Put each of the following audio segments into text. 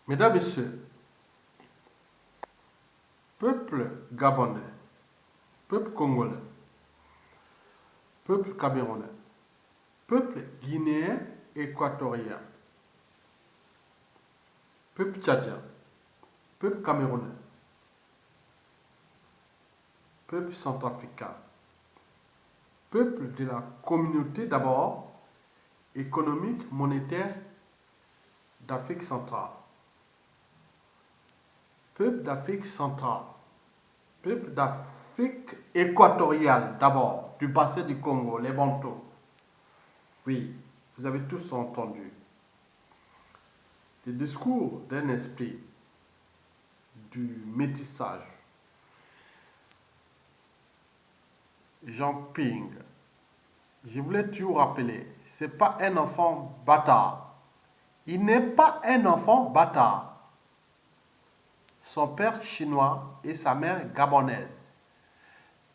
Mesdames, Messieurs, peuple gabonais, peuple congolais, peuple camerounais, peuple guinéen équatorien, peuple tchadien, peuple camerounais, peuple centrafricain, peuple de la communauté d'abord économique, monétaire d'Afrique centrale, peuple d'Afrique centrale, peuple d'Afrique équatoriale d'abord, du bassin du Congo, les Bantous. Oui, vous avez tous entendu le discours d'un esprit du métissage. Jean Ping, je voulais toujours rappeler, ce n'est pas un enfant bâtard. Il n'est pas un enfant bâtard. Son père chinois et sa mère gabonaise,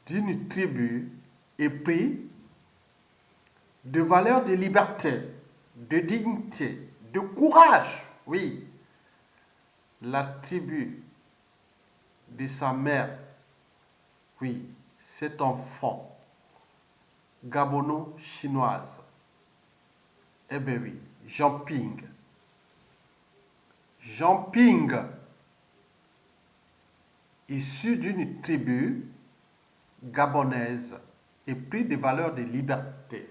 d'une tribu épris de valeurs de liberté, de dignité, de courage. Oui, la tribu de sa mère, oui, cet enfant gabono-chinoise, eh bien oui, Jean Ping. Jean Ping, issu d'une tribu gabonaise, épris de valeurs de liberté,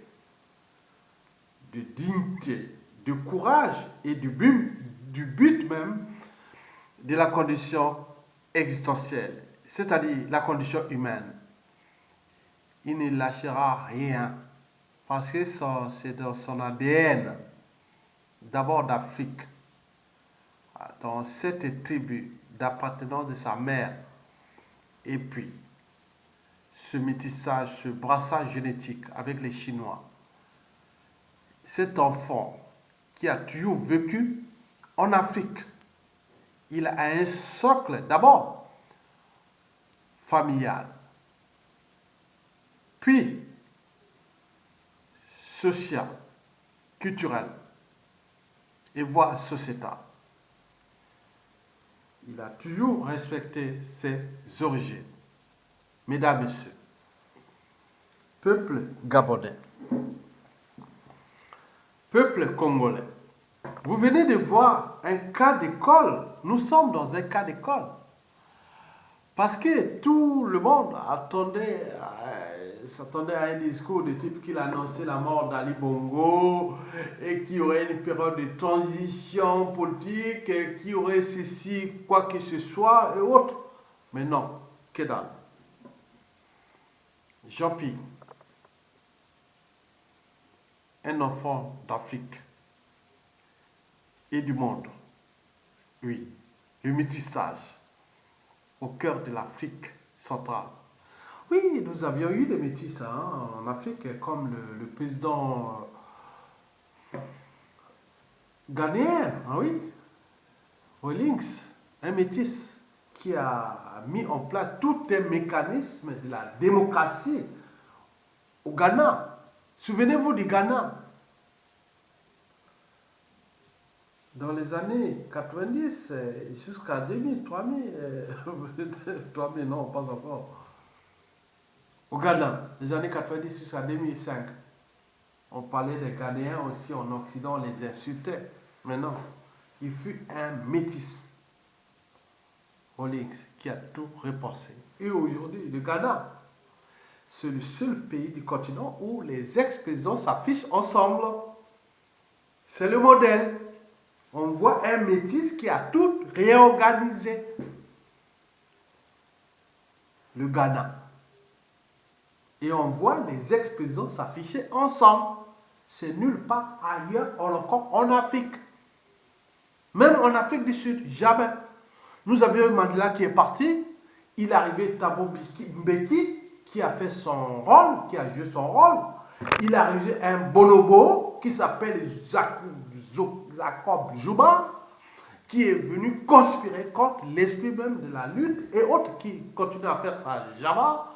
de dignité, de courage et du but même de la condition existentielle, c'est-à-dire la condition humaine. Il ne lâchera rien parce que c'est dans son ADN, d'abord d'Afrique, dans cette tribu d'appartenance de sa mère, et puis ce métissage, ce brassage génétique avec les Chinois. Cet enfant qui a toujours vécu en Afrique, il a un socle d'abord familial, puis social, culturel et voire sociétal. Il a toujours respecté ses origines. Mesdames, Messieurs, peuple gabonais, peuple congolais, vous venez de voir un cas d'école. Nous sommes dans un cas d'école. Parce que tout le monde s'attendait à un discours de type qu'il annonçait la mort d'Ali Bongo et qu'il y aurait une période de transition politique, et qu'il y aurait ceci, quoi que ce soit et autres. Mais non, que dalle. Jean-Pierre, un enfant d'Afrique et du monde, oui, le métissage au cœur de l'Afrique centrale. Oui, nous avions eu des métis en Afrique, comme le président ghanéen, oui, Rawlings, un métis qui a mis en place tout un mécanisme de la démocratie au Ghana. Souvenez-vous du Ghana. Dans les années 90 jusqu'à 2000, 3000, 3000, non, pas encore. Au Ghana, les années 90 jusqu'à 2005, on parlait des Ghanéens aussi en Occident, on les insultait. Maintenant, il fut un métis, Rawlings, qui a tout repensé. Et aujourd'hui, le Ghana, c'est le seul pays du continent où les ex-présidents s'affichent ensemble. C'est le modèle. On voit un métis qui a tout réorganisé. Le Ghana. Et on voit les ex-présidents s'afficher ensemble. C'est nulle part ailleurs, encore en Afrique. Même en Afrique du Sud, jamais. Nous avions Mandela qui est parti. Il est arrivé Thabo Mbeki qui a fait son rôle, qui a joué son rôle. Il est arrivé un bonobo qui s'appelle Jacob Zuma, qui est venu conspirer contre l'esprit même de la lutte et autres qui continuent à faire sa java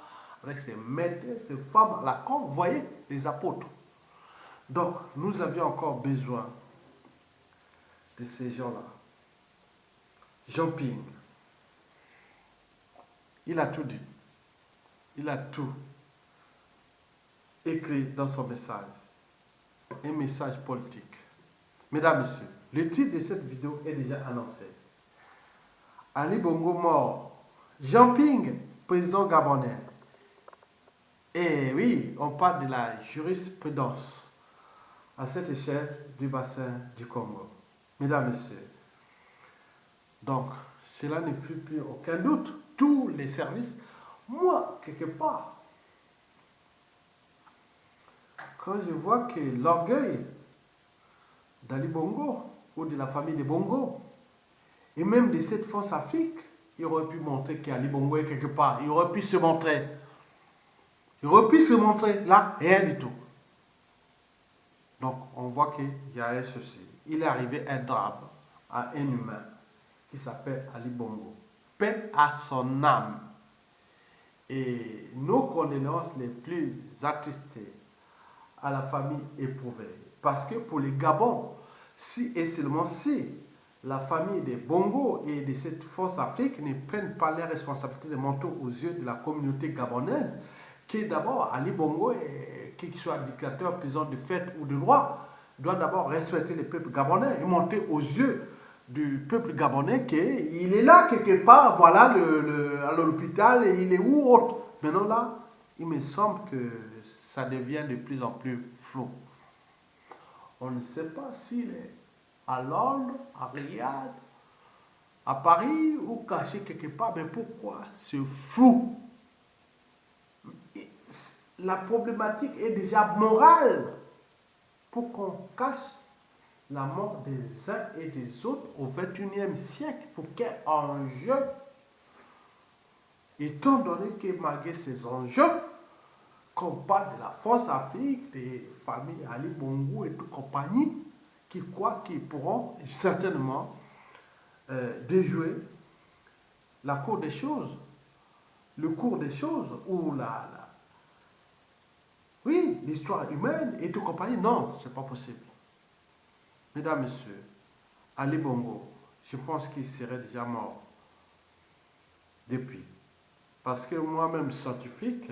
avec ses maîtres, ses femmes à la con, vous voyez, les apôtres. Donc, nous avions encore besoin de ces gens-là. Jean-Ping, il a tout dit. Il a tout écrit dans son message. Un message politique. Mesdames, Messieurs, le titre de cette vidéo est déjà annoncé. Ali Bongo mort. Jean-Ping, président gabonais. Et oui, on parle de la jurisprudence à cette échelle du bassin du Congo. Mesdames, Messieurs, donc, cela ne fait plus aucun doute. Tous les services, moi, quelque part, quand je vois que l'orgueil d'Ali Bongo ou de la famille de Bongo, et même de cette force Afrique, il aurait pu montrer qu'Ali Bongo est quelque part. Il aurait pu se montrer. Il aurait pu se montrer. Là, rien du tout. Donc, on voit qu'il y a un souci. Il est arrivé un drame à un humain qui s'appelle Ali Bongo. Paix à son âme. Et nos condoléances les plus attristées à la famille éprouvée. Parce que pour les Gabon, si et seulement si la famille des Bongo et de cette force Afrique ne prennent pas les responsabilités de monter aux yeux de la communauté gabonaise, qui d'abord, Ali Bongo, qu'il soit dictateur, président de fait ou de roi, doit d'abord respecter le peuple gabonais et monter aux yeux du peuple gabonais qu'il est là quelque part, voilà, à l'hôpital, et il est où autre. Maintenant là, il me semble que ça devient de plus en plus flou. On ne sait pas s'il est à Londres, à Riyad, à Paris ou caché quelque part, mais pourquoi c'est flou? La problématique est déjà morale pour qu'on cache la mort des uns et des autres au XXIe siècle. Pour quel enjeu? Étant donné que malgré ces enjeux, qu'on parle de la force Afrique, des familles Ali Bongo et toute compagnie, qui croient qu'ils pourront certainement déjouer la cour des choses, le cours des choses, ou oui, l'histoire humaine et toute compagnie. Non, c'est pas possible. Mesdames, Messieurs, Ali Bongo, je pense qu'il serait déjà mort depuis. Parce que moi-même, scientifique,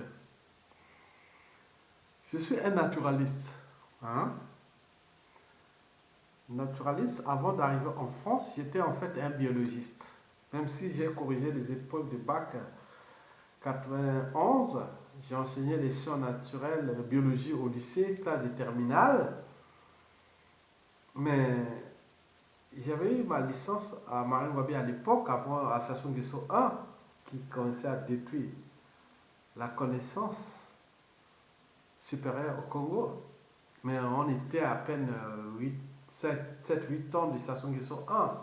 je suis un naturaliste. Hein? Naturaliste, avant d'arriver en France, j'étais en fait un biologiste. Même si j'ai corrigé les épreuves de bac 91, j'ai enseigné les sciences naturelles, biologie au lycée, classe de terminale. Mais j'avais eu ma licence à Marine Wabi à l'époque, avant à Sassou Nguesso 1, qui commençait à détruire la connaissance supérieure au Congo. Mais on était à peine 7-8 ans de Sassou Nguesso 1.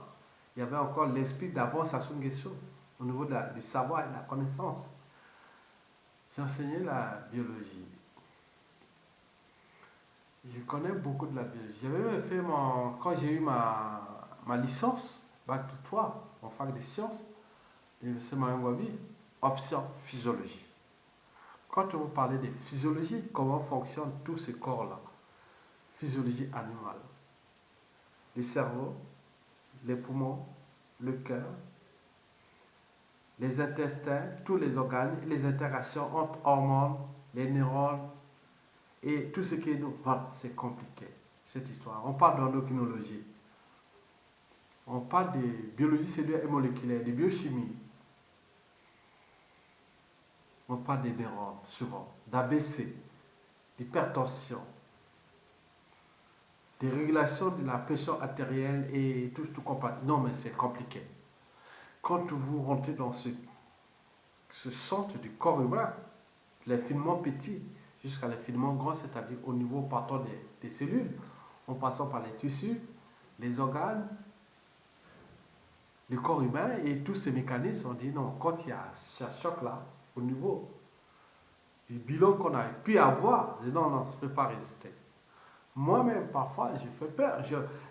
Il y avait encore l'esprit d'avant Sassou Nguesso au niveau du savoir et de la connaissance. J'ai enseigné la biologie. Je connais beaucoup de la biologie. J'avais même fait quand j'ai eu ma licence, bac plus 3, en fac des sciences, de l'Université Marine Wabi, option physiologie. Quand vous parlez de physiologie, comment fonctionnent tous ces corps-là? Physiologie animale. Le cerveau, les poumons, le cœur, les intestins, tous les organes, les interactions entre hormones, les neurones et tout ce qui est nous. Voilà, c'est compliqué, cette histoire. On parle d'endocrinologie. On parle de biologie cellulaire et moléculaire, de biochimie. On parle des neurones, souvent, d'AVC, d'hypertension, des régulations de la pression artérielle et tout compagnie. Non, mais c'est compliqué. Quand vous rentrez dans ce centre du corps humain, les filaments petits jusqu'à les filaments grands, c'est-à-dire au niveau partant des cellules, en passant par les tissus, les organes, le corps humain et tous ces mécanismes, on dit non, quand il y a ce choc-là, au niveau du bilan qu'on a pu avoir, je dis non, non, ça ne peut pas résister. Moi-même, parfois, je fais peur.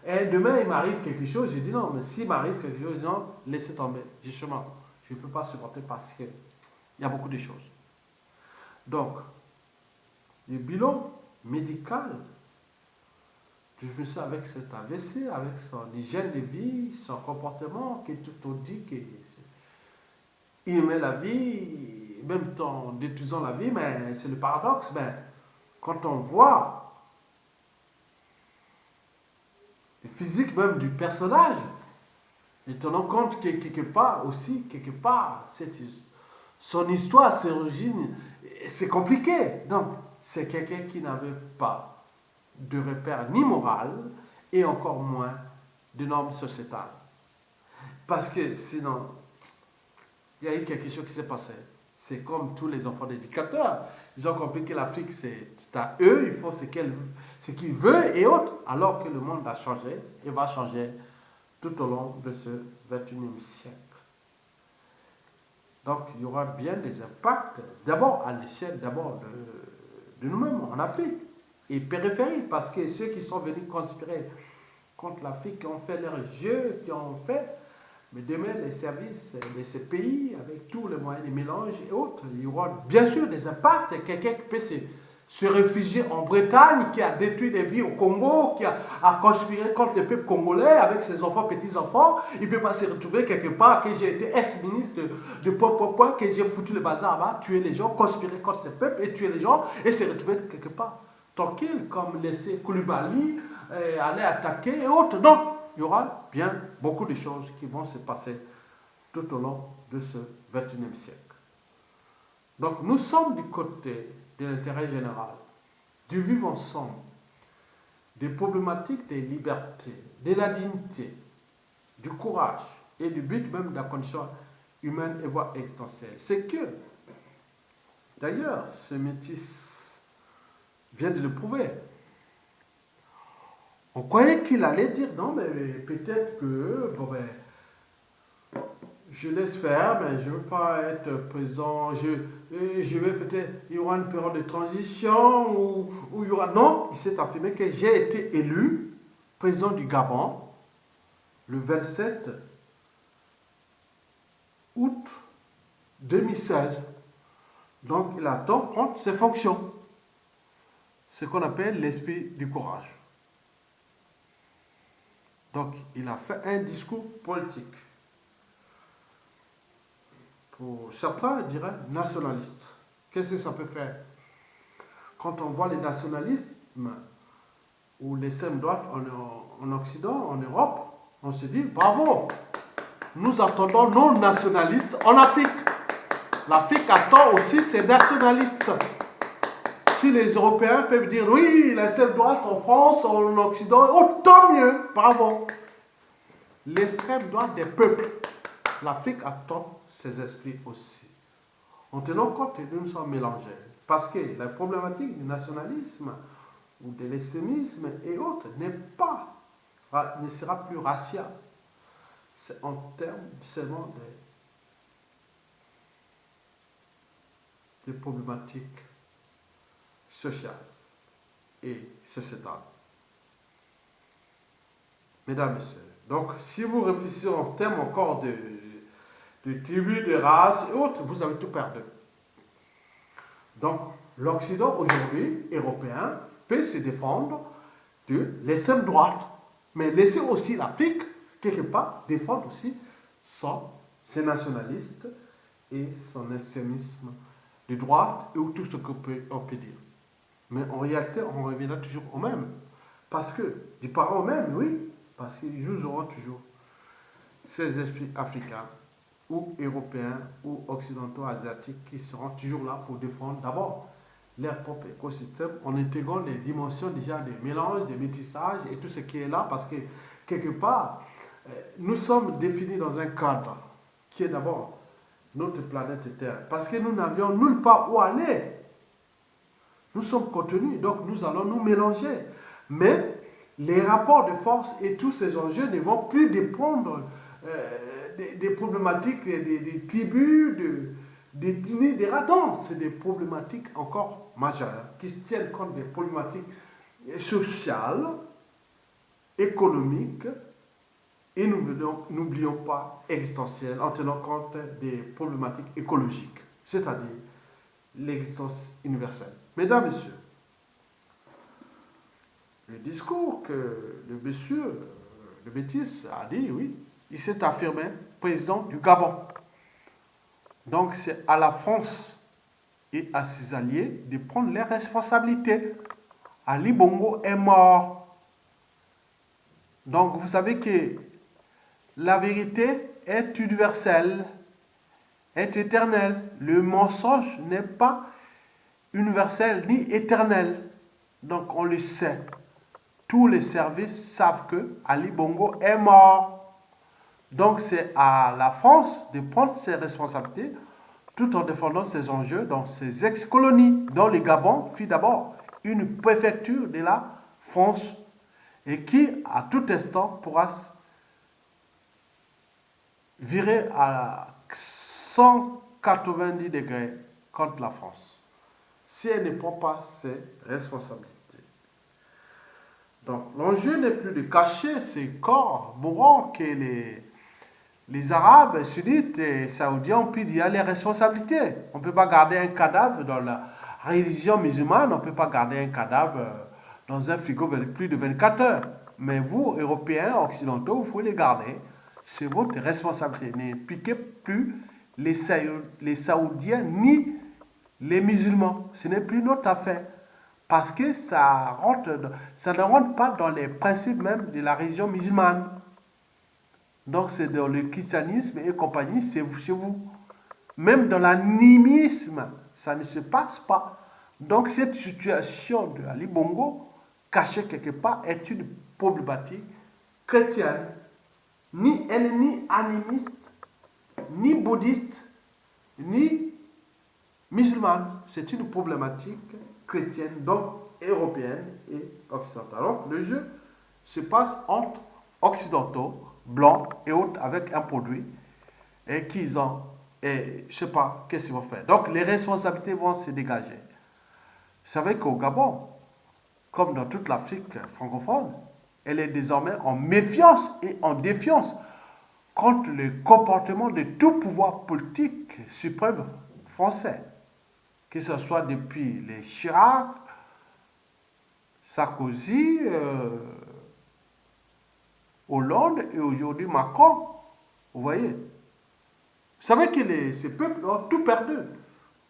Et demain, il m'arrive quelque chose, je dis non, mais s'il m'arrive quelque chose, je dis non, laissez tomber. Justement, je ne peux pas supporter parce qu'il y a beaucoup de choses. Donc, le bilan médical Je me sens avec cet AVC, avec son hygiène de vie, son comportement, qui tout dit qu'il met la vie, même en détruisant la vie, mais c'est le paradoxe. Mais quand on voit le physique même du personnage, et tenant compte que quelque part aussi, son histoire, ses origines, c'est compliqué. Donc, c'est quelqu'un qui n'avait pas de repère ni moral et encore moins de normes sociétales. Parce que sinon, il y a eu quelque chose qui s'est passé. C'est comme tous les enfants d'éducateurs. Ils ont compris que l'Afrique, c'est à eux, il faut ce qu'ils veulent et autres. Alors que le monde a changé et va changer tout au long de ce 21e siècle. Donc, il y aura bien des impacts, d'abord à l'échelle de nous-mêmes en Afrique et périphérie, parce que ceux qui sont venus conspirer contre l'Afrique, qui ont fait leur jeu, qui ont fait, mais demain, les services de ces pays, avec tous les moyens de mélange et autres, il y aura bien sûr des impacts. Quelqu'un qui peut se réfugier en Bretagne, qui a détruit des vies au Congo, qui a conspiré contre le peuple congolais avec ses enfants, petits-enfants, il ne peut pas se retrouver quelque part que j'ai été ex-ministre de point, que j'ai foutu le bazar là-bas, tuer les gens, conspirer contre ce peuple et tuer les gens et se retrouver quelque part tranquille, comme laisser Koulibaly aller attaquer et autres. Non, il y aura bien beaucoup de choses qui vont se passer tout au long de ce 21e siècle. Donc nous sommes du côté de l'intérêt général, du vivre ensemble, des problématiques des libertés, de la dignité, du courage et du but même de la condition humaine et voire existentielle. C'est que, d'ailleurs, ce métis vient de le prouver. On croyait qu'il allait dire non, mais peut-être que je laisse faire, mais je ne veux pas être président. Je vais peut-être, il y aura une période de transition où il y aura. Non, il s'est affirmé que j'ai été élu président du Gabon le 27 août 2016. Donc il attend prendre ses fonctions. Ce qu'on appelle l'esprit du courage. Donc il a fait un discours politique. Pour certains, je dirais nationaliste. Qu'est-ce que ça peut faire? Quand on voit les nationalismes ou l'extrême droite en Occident, en Europe, on se dit bravo, nous attendons nos nationalistes en Afrique. L'Afrique attend aussi ses nationalistes. Si les Européens peuvent dire oui, l'extrême droite en France, en Occident, oh, tant mieux, bravo. L'extrême droite des peuples, l'Afrique attend ses esprits aussi. En tenant compte que nous sommes mélangés. Parce que la problématique du nationalisme ou de l'extrémisme et autres ne sera plus raciale. C'est en termes seulement des problématiques sociales et sociétales. Mesdames et messieurs, donc si vous réfléchissez en termes encore de tribus, de races et autres, vous avez tout perdu. Donc, l'Occident aujourd'hui, européen, peut se défendre de l'extrême droite, mais laisser aussi l'Afrique, quelque part, défendre aussi ses nationalistes et son extrémisme de droite et tout ce qu'on peut dire. Mais en réalité, on reviendra toujours au même. Parce que, du parents au même, oui, parce qu'ils auront toujours ces esprits africains ou européens ou occidentaux, asiatiques qui seront toujours là pour défendre d'abord leur propre écosystème en intégrant les dimensions déjà des mélanges, des métissages et tout ce qui est là parce que quelque part, nous sommes définis dans un cadre qui est d'abord notre planète Terre parce que nous n'avions nulle part où aller. Nous sommes contenus, donc nous allons nous mélanger. Mais les rapports de force et tous ces enjeux ne vont plus dépendre des problématiques des tribus, des dîners, des radons. C'est des problématiques encore majeures qui tiennent compte des problématiques sociales, économiques et n'oublions pas existentielles en tenant compte des problématiques écologiques, c'est-à-dire l'existence universelle. Mesdames, Messieurs, le discours que le monsieur, le Métis, a dit, oui, il s'est affirmé président du Gabon. Donc c'est à la France et à ses alliés de prendre les responsabilités. Ali Bongo est mort. Donc vous savez que la vérité est universelle, est éternelle. Le mensonge n'est pas universel ni éternel. Donc on le sait. Tous les services savent que Ali Bongo est mort. Donc c'est à la France de prendre ses responsabilités tout en défendant ses enjeux dans ses ex-colonies, dont le Gabon fut d'abord une préfecture de la France et qui, à tout instant, pourra virer à 190 degrés contre la France, si elle ne prend pas ses responsabilités. Donc, l'enjeu n'est plus de cacher ces corps mourants que les Arabes, Sunnites et Saoudiens ont pris d'y aller les responsabilités. On ne peut pas garder un cadavre dans la religion musulmane, on ne peut pas garder un cadavre dans un frigo plus de 24 heures. Mais vous, Européens, Occidentaux, vous pouvez les garder. C'est votre responsabilité. N'impliquez plus les Saoudiens ni les musulmans. Ce n'est plus notre affaire. Parce que ça ne rentre pas dans les principes même de la religion musulmane. Donc c'est dans le christianisme et compagnie, c'est chez vous. Même dans l'animisme, ça ne se passe pas. Donc cette situation de Ali Bongo, cachée quelque part, est une problématique chrétienne. Ni elle ni animiste, ni bouddhiste, ni musulmane. C'est une problématique chrétienne, donc européenne et occidentale. Donc le jeu se passe entre occidentaux, blancs et autres avec un produit et qu'ils ont, et je ne sais pas, qu'est-ce qu'ils vont faire. Donc les responsabilités vont se dégager. Vous savez qu'au Gabon, comme dans toute l'Afrique francophone, elle est désormais en méfiance et en défiance contre le comportement de tout pouvoir politique suprême français, que ce soit depuis les Chirac, Sarkozy, Hollande et aujourd'hui Macron. Vous voyez? Vous savez que ces peuples ont tout perdu,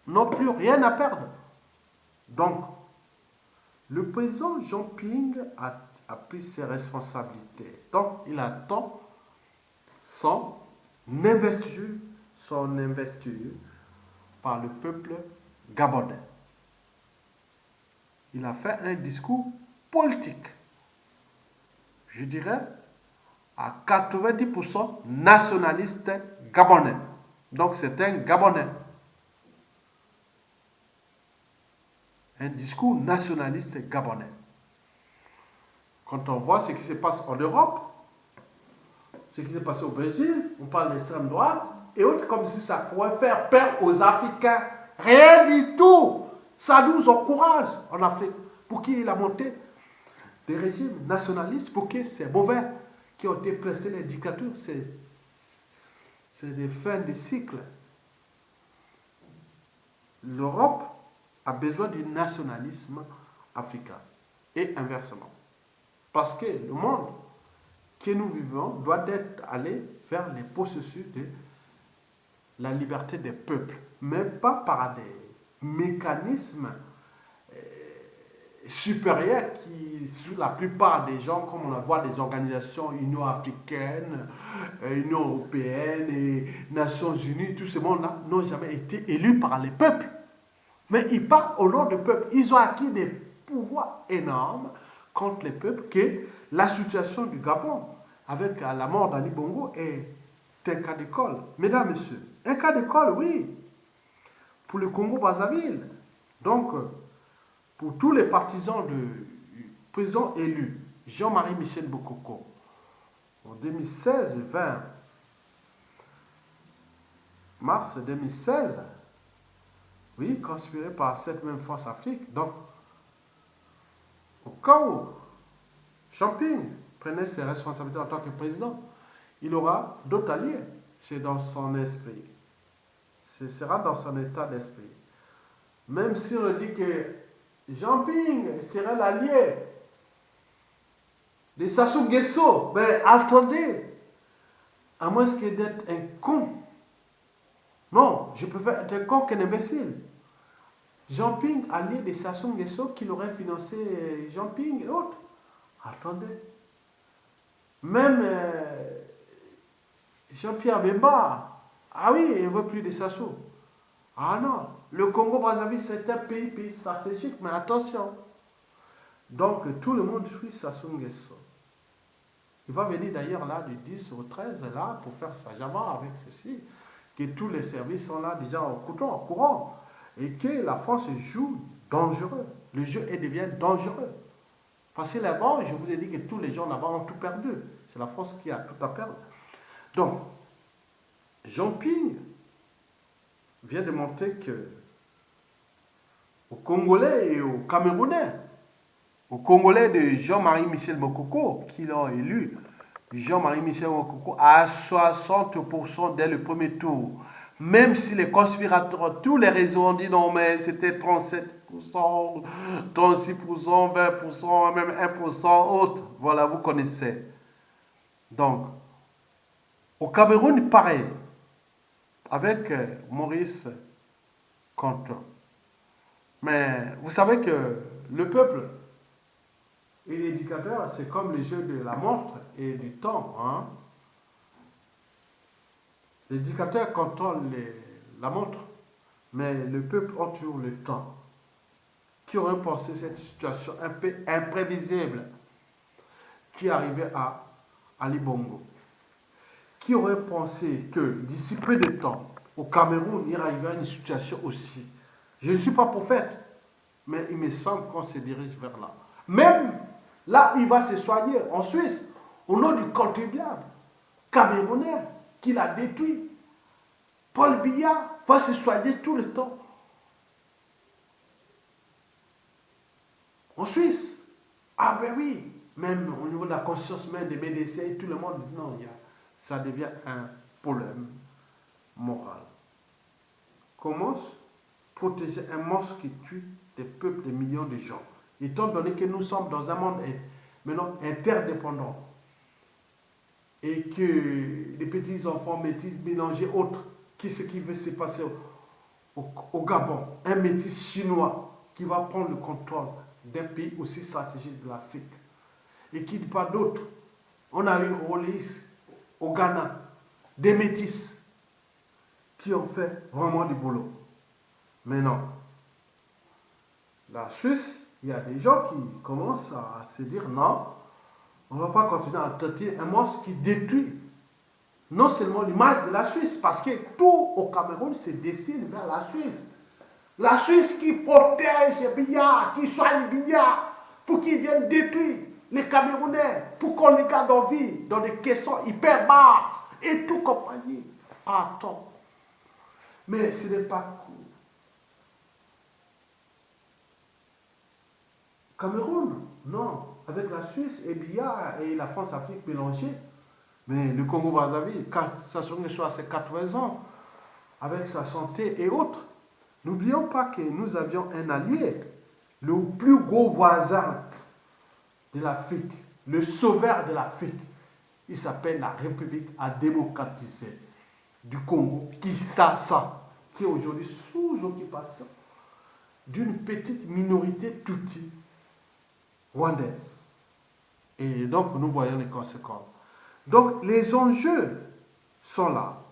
n'ont plus rien à perdre. Donc, le président Jean Ping a pris ses responsabilités. Donc, il attend son investiture par le peuple gabonais. Il a fait un discours politique, je dirais, à 90% nationaliste gabonais. Donc c'est un Gabonais. Un discours nationaliste gabonais. Quand on voit ce qui se passe en Europe, ce qui s'est passé au Brésil, on parle d'extrême droite, et autres comme si ça pourrait faire peur aux Africains. Rien du tout. Ça nous encourage en Afrique. Pour qui la montée des régimes nationalistes, pour qui c'est mauvais, qui ont été pressés les dictatures, c'est des fins de cycle. L'Europe a besoin du nationalisme africain et inversement. Parce que le monde que nous vivons doit être allé vers les processus de la liberté des peuples, mais pas par des mécanismes supérieurs qui, sous la plupart des gens, comme on la voit, des organisations Union africaine, Union européenne et Nations unies, tous ces mondes-là, n'ont jamais été élus par les peuples. Mais ils parlent au nom du peuple. Ils ont acquis des pouvoirs énormes contre les peuples que la situation du Gabon, avec la mort d'Ali Bongo, est un cas d'école. Mesdames, Messieurs, un cas d'école, oui, pour le Congo-Brazzaville. Donc, pour tous les partisans du président élu, Jean-Marie Michel Bokoko, en 2016, le 20 mars 2016, oui, conspiré par cette même force Afrique. Donc, au cas où Jean Ping prenait ses responsabilités en tant que président, il aura d'autres alliés. C'est dans son esprit. Ce sera dans son état d'esprit. Même si on dit que Jean Ping serait l'allié des Sassou Nguesso. Mais attendez, à moins que d'être un con. Non, je préfère être un con qu'un imbécile. Jean-Ping allié des Sassou Nguesso qui l'aurait financé Jean-Ping et autres. Attendez. Même Jean-Pierre Bemba, ah oui, il ne veut plus des Sassou. Ah non, le Congo-Brazzaville, c'est un pays stratégique, mais attention. Donc, tout le monde suit Sassou Nguesso. Il va venir d'ailleurs là du 10 au 13 là pour faire sa java avec ceci, que tous les services sont là déjà au courant, et que la France joue dangereux. Le jeu devient dangereux. Parce que là-bas, je vous ai dit que tous les gens là-bas ont tout perdu. C'est la France qui a tout à perdre. Donc, Jean-Ping vient de montrer que aux Congolais et aux Camerounais, aux Congolais de Jean-Marie Michel Mokoko, qui l'ont élu, Jean-Marie Michel Mokoko, à 60% dès le premier tour. Même si les conspirateurs, tous les réseaux ont dit non, mais c'était 37%, 36%, 20%, même 1%, autres. Voilà, vous connaissez. Donc, au Cameroun, pareil, avec Maurice Kamto. Mais vous savez que le peuple et l'éducateur, c'est comme le jeu de la montre et du temps. Hein? L'éducateur contrôle la montre, mais le peuple a toujours le temps. Qui aurait pensé cette situation un peu imprévisible qui arrivait à Ali Bongo? Qui aurait pensé que d'ici peu de temps, au Cameroun, il arriverait à une situation aussi? Je ne suis pas prophète, mais il me semble qu'on se dirige vers là. Même là, il va se soigner en Suisse, au nom du contribuable camerounais qui l'a détruit. Paul Biya va se soigner tout le temps. En Suisse. Ah ben oui, même au niveau de la conscience même des médecins, tout le monde dit non, ça devient un problème moral. Comment protéger un monstre qui tue des peuples, des millions de gens, étant donné que nous sommes dans un monde maintenant interdépendant et que les petits enfants métis mélangés autres, ce qui veut se passer au Gabon, un métis chinois qui va prendre le contrôle d'un pays aussi stratégique de l'Afrique et qui ne dit pas d'autre. On a eu Rolis au Ghana, des métis qui ont fait vraiment du boulot. Mais non. La Suisse, il y a des gens qui commencent à se dire non, on ne va pas continuer à traiter un monstre qui détruit non seulement l'image de la Suisse, parce que tout au Cameroun se dessine vers la Suisse. La Suisse qui protège Biya, qui soigne Biya, pour qu'ils viennent détruire les Camerounais, pour qu'on les garde en vie dans des caissons hyper bas et tout compagnie. Attends. Mais ce n'est pas cool. Cameroun, non. Avec la Suisse et Biya et la France-Afrique mélangée. Mais le Congo-Brazzaville, ça se soit à ses 80 ans, avec sa santé et autres. N'oublions pas que nous avions un allié, le plus gros voisin de l'Afrique, le sauveur de l'Afrique. Il s'appelle la République à démocratiser du Congo, Kinshasa, qui est aujourd'hui sous occupation d'une petite minorité Tutsi rwandaise. Et donc, nous voyons les conséquences. Donc, les enjeux sont là.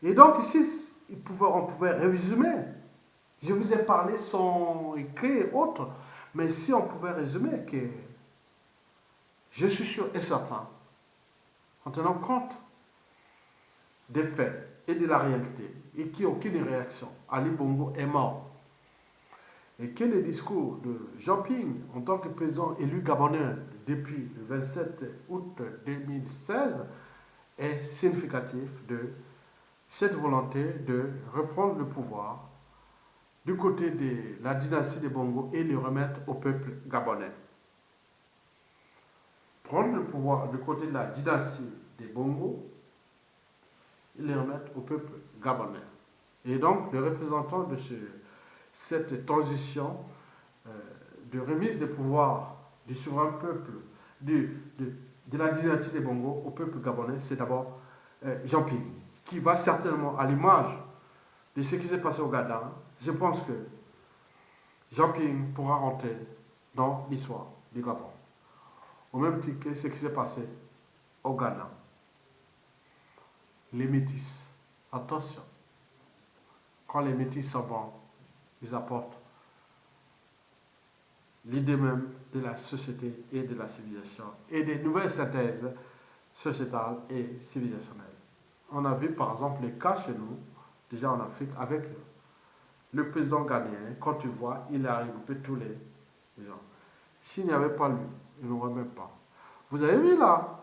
Et donc, ici, on pouvait résumer. Je vous ai parlé sans écrit et autres, mais si on pouvait résumer que je suis sûr et certain, en tenant compte des faits et de la réalité, et qu'il n'y a aucune réaction, Ali Bongo est mort. Et que le discours de Jean-Ping, en tant que président élu gabonais depuis le 27 août 2016, est significatif de cette volonté de reprendre le pouvoir du côté de la dynastie des Bongo et le remettre au peuple gabonais. Prendre le pouvoir du côté de la dynastie des Bongo et le remettre au peuple gabonais. Et donc, le représentant de cette transition de remise des pouvoirs du souverain peuple de la dynastie des Bongo au peuple gabonais, c'est d'abord Jean Ping, qui va certainement, à l'image de ce qui s'est passé au Ghana, je pense que Jean Ping pourra rentrer dans l'histoire du Gabon. Au même titre que ce qui s'est passé au Ghana. Les métis, attention, quand les métis sont bons, ils apportent l'idée même de la société et de la civilisation et des nouvelles synthèses sociétales et civilisationnelles. On a vu par exemple les cas chez nous, déjà en Afrique, avec le président ghanéen. Quand tu vois, il a regroupé tous les gens. S'il n'y avait pas lui, il n'aurait même pas. Vous avez vu là,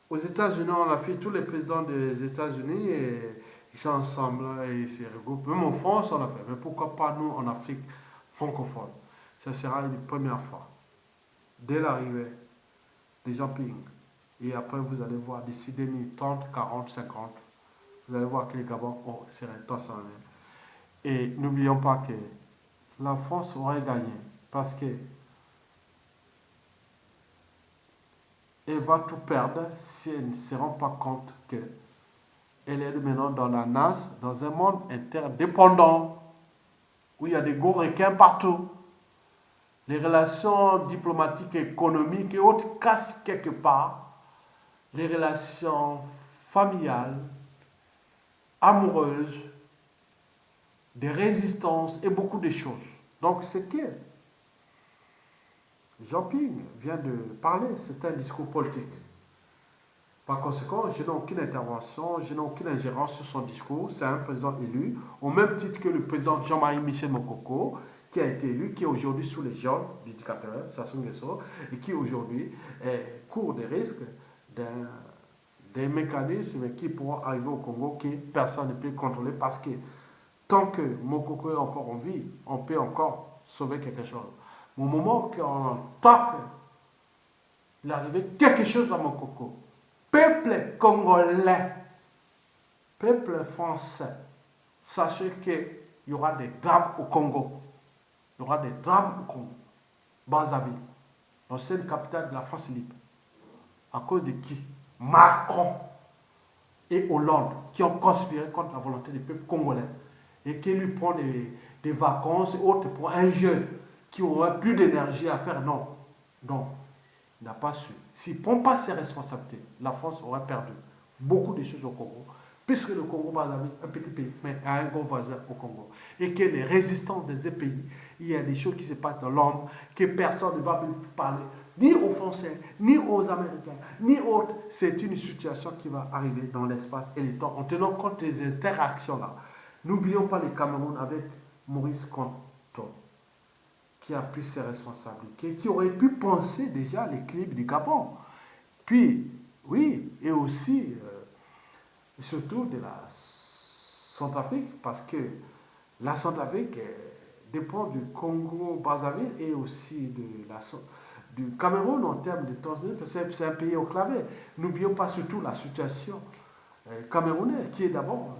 aux États-Unis, on a fait tous les présidents des États-Unis et ils sont ensemble et ils se regroupent. Même en France, on a fait. Mais pourquoi pas nous en Afrique francophone? Ça sera une première fois. Dès l'arrivée des Jean Ping. Et après, vous allez voir d'ici 2030, 40, 50, vous allez voir que les Gabon seraient transformés. Et n'oublions pas que la France aurait gagné parce que elle va tout perdre si elle ne se rend pas compte qu'elle est maintenant dans la NAS, dans un monde interdépendant, où il y a des gros requins partout. Les relations diplomatiques, économiques et autres cassent quelque part. Les relations familiales, amoureuses, des résistances et beaucoup de choses. Donc c'est que Jean Ping vient de parler, c'est un discours politique. Par conséquent, je n'ai aucune intervention, je n'ai aucune ingérence sur son discours. C'est un président élu, au même titre que le président Jean-Marie Michel Mokoko, qui a été élu, qui est aujourd'hui sous les ordres du dictateur Sassou Nguesso, et qui aujourd'hui court des risques des mécanismes qui pourront arriver au Congo que personne ne peut contrôler parce que tant que Mokoko est encore en vie, on peut encore sauver quelque chose. Au moment qu'on entend qu'il arrive quelque chose dans Mokoko, peuple congolais, peuple français, sachez qu'il y aura des drames au Congo. Il y aura des drames au Congo. Brazzaville, l'ancienne capitale de la France libre. À cause de qui? Macron et Hollande, qui ont conspiré contre la volonté du peuple congolais et qui lui prend des vacances et autres pour un jeune qui aurait plus d'énergie à faire. Non, non, il n'a pas su. S'il ne prend pas ses responsabilités, la France aurait perdu beaucoup de choses au Congo, puisque le Congo, Brazzaville, un petit pays, mais a un gros voisin au Congo. Et que les résistants de ces pays, il y a des choses qui se passent dans l'ombre, que personne ne va parler, ni aux Français, ni aux Américains, ni autres. C'est une situation qui va arriver dans l'espace et le temps, en tenant compte des interactions là. N'oublions pas le Cameroun avec Maurice Kamto, qui a pris ses responsabilités, qui aurait pu penser déjà à l'équilibre du Gabon. Puis, oui, et aussi, surtout de la Centrafrique, parce que la Centrafrique dépend du Congo-Brazzaville et aussi du Cameroun en termes de Tanzanie, parce que c'est un pays enclavé. N'oublions pas surtout la situation camerounaise, qui est d'abord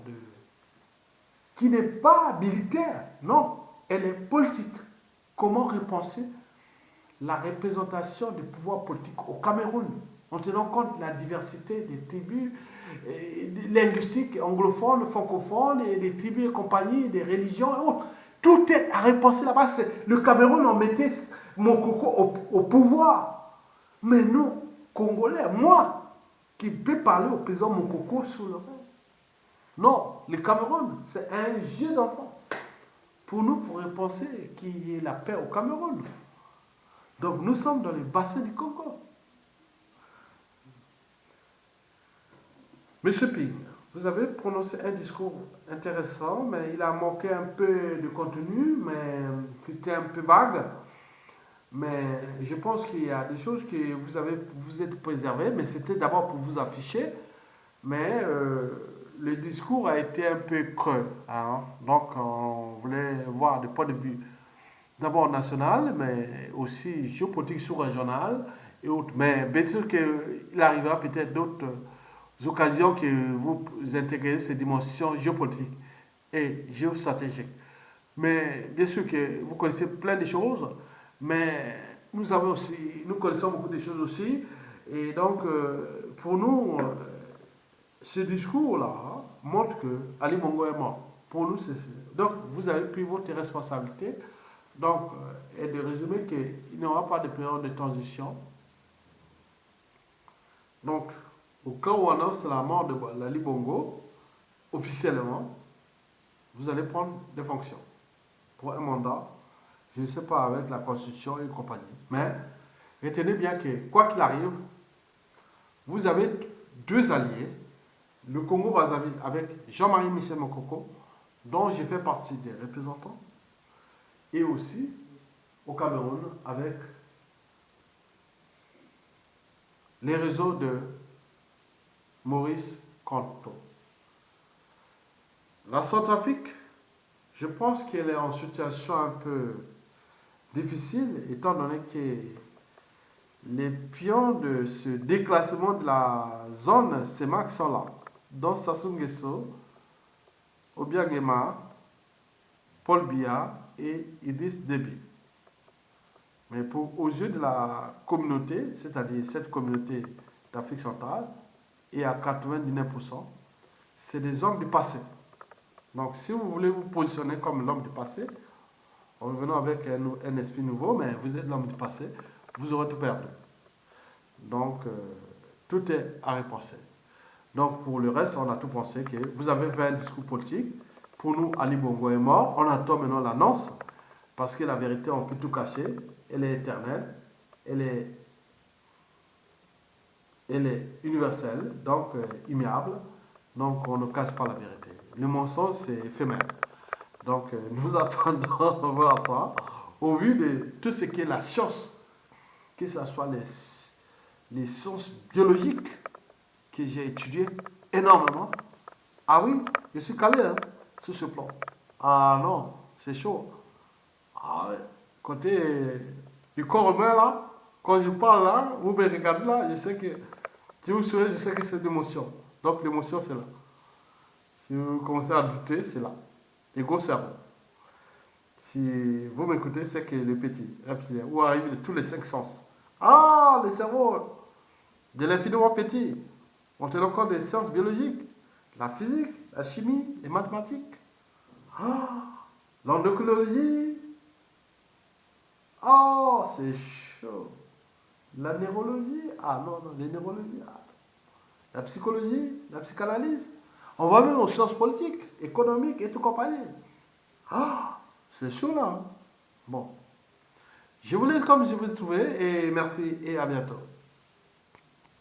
qui n'est pas militaire, non, elle est politique. Comment repenser la représentation du pouvoir politique au Cameroun, en tenant compte de la diversité des tribus linguistiques, anglophones, francophones, et des tribus et compagnie, des religions et autres. Tout est à repenser là-bas. Le Cameroun en mettait Mokoko au pouvoir. Mais nous, Congolais, moi, qui peux parler au président Mokoko sur le rêve. Non, le Cameroun, c'est un jeu d'enfant. Pour nous, pour penser qu'il y ait la paix au Cameroun. Donc nous sommes dans le bassin du Congo. Monsieur Ping, vous avez prononcé un discours intéressant, mais il a manqué un peu de contenu, mais c'était un peu vague. Mais je pense qu'il y a des choses que vous êtes préservées, mais c'était d'abord pour vous afficher. Mais le discours a été un peu creux. Hein? Donc on voulait voir des points de vue d'abord national, mais aussi géopolitique sous-régional et autres. Mais bien sûr qu'il arrivera peut-être d'autres occasions que vous intégrez ces dimensions géopolitiques et géostratégiques. Mais bien sûr que vous connaissez plein de choses, mais nous avons aussi, nous connaissons beaucoup de choses aussi. Et donc, pour nous, ce discours-là montre que Ali Bongo est mort. Pour nous, c'est... Donc, vous avez pris votre responsabilité. Donc, et de résumer qu'il n'y aura pas de période de transition. Donc, au cas où on annonce la mort de Ali Bongo, officiellement, vous allez prendre des fonctions pour un mandat, je ne sais pas, avec la Constitution et compagnie. Mais retenez bien que, quoi qu'il arrive, vous avez deux alliés. Le Congo-Brazzaville avec Jean-Marie Michel Mokoko, dont j'ai fait partie des représentants, et aussi au Cameroun avec les réseaux de Maurice Kanto. La Centrafrique, je pense qu'elle est en situation un peu difficile, étant donné que les pions de ce déclassement de la zone CEMAC sont là, dont Sassou Nguesso, Obiangema, Paul Biya et Idriss Déby. Mais aux yeux de la communauté, c'est-à-dire cette communauté d'Afrique centrale, et à 99%, c'est des hommes du passé. Donc si vous voulez vous positionner comme l'homme du passé, en revenant avec un esprit nouveau, mais vous êtes l'homme du passé, vous aurez tout perdu. Donc tout est à repenser. Donc pour le reste, on a tout pensé que vous avez fait un discours politique. Pour nous, Ali Bongo est mort. On attend maintenant l'annonce, parce que la vérité, on peut tout cacher. Elle est éternelle, elle est universelle, donc immuable. Donc on ne cache pas la vérité. Le mensonge, c'est éphémère. Donc nous attendons voir ça. Au vu de tout ce qui est la science, que ce soit les sciences biologiques que j'ai étudiées énormément. Ah oui, je suis calé hein, sur ce plan. Ah non, c'est chaud. Ah ouais. Côté du corps humain là, quand je parle là, vous me regardez là, je sais que, si vous souriez, je sais que c'est l'émotion. Donc l'émotion c'est là. Si vous commencez à douter, c'est là. Ego cerveau. Si vous m'écoutez, c'est que le petit, reptilien, où arrivent tous les cinq sens. Ah, le cerveau de l'infiniment petit. On tient encore des sciences biologiques, la physique, la chimie, les mathématiques. Ah, l'endocrinologie. Oh, c'est chaud. La neurologie. Ah non, non, les neurologies. Ah. La psychologie, la psychanalyse. On va même aux sciences politiques, économiques et tout compagnie. Ah, c'est chaud là. Hein. Bon. Je vous laisse comme je vous ai trouvé et merci et à bientôt.